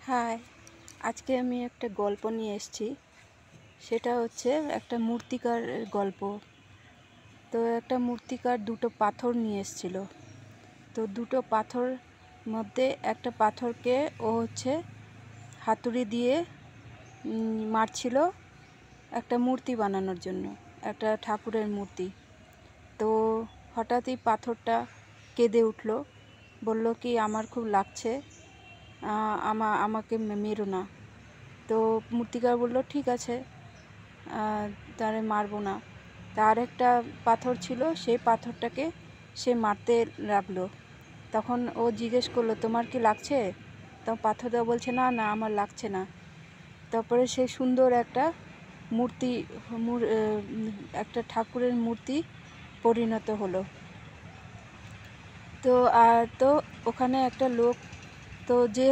High, আজকে আমি একটা গল্প নিয়ে এসেছি। সেটা হচ্ছে একটা মূর্তিকার গল্প। তো একটা মূর্তিকার দুটো পাথর নিয়ে এসেছিল। তো দুটো পাথর মধ্যে একটা পাথরকে ও হাতুড়ি দিয়ে মারছিল একটা মূর্তি বানানোর জন্য, একটা ঠাকুরের মূর্তি। তো হঠাৎই পাথরটা কেঁদে উঠল, বলল কি আমার খুব লাগছে, আমাকে মেরো না। তো মূর্তিকার বলল ঠিক আছে, তারে মারবো না। তার একটা পাথর ছিল, সেই পাথরটাকে সে মারতে লাগলো। তখন ও জিজ্ঞেস করলো তোমার কি লাগছে? তখন পাথরটা বলছে না না আমার লাগছে না। তারপরে সে সুন্দর একটা মূর্তি, একটা ঠাকুরের মূর্তি পরিণত হলো। তো ওখানে একটা লোক, তো যে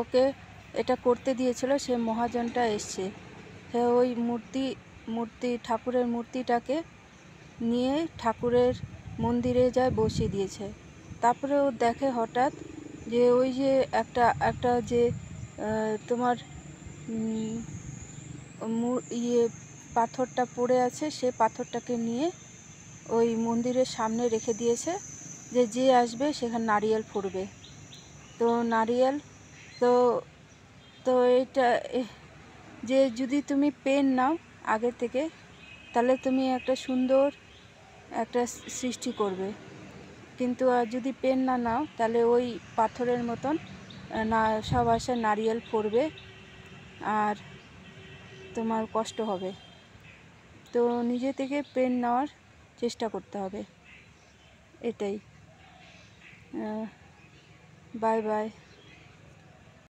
ওকে এটা করতে দিয়েছিল, সে মহাজনটা এসছে। সে ওই ঠাকুরের মূর্তিটাকে নিয়ে ঠাকুরের মন্দিরে যায় বসিয়ে দিয়েছে। তারপরে ও দেখে হঠাৎ যে ওই যে একটা যে তোমার পাথরটা পড়ে আছে, সে পাথরটাকে নিয়ে ওই মন্দিরের সামনে রেখে দিয়েছে, যে আসবে সেখানে নারিয়েল ফুটবে। তো নারিয়েল, তো তো এটা যে যদি তুমি পেন নাও আগে থেকে, তাহলে তুমি একটা সুন্দর একটা সৃষ্টি করবে। কিন্তু যদি পেন না নাও, তাহলে ওই পাথরের মতন না সব আসে নারিয়েল পড়বে আর তোমার কষ্ট হবে। তো নিজে থেকে পেন নেওয়ার চেষ্টা করতে হবে। এটাই। Bye bye.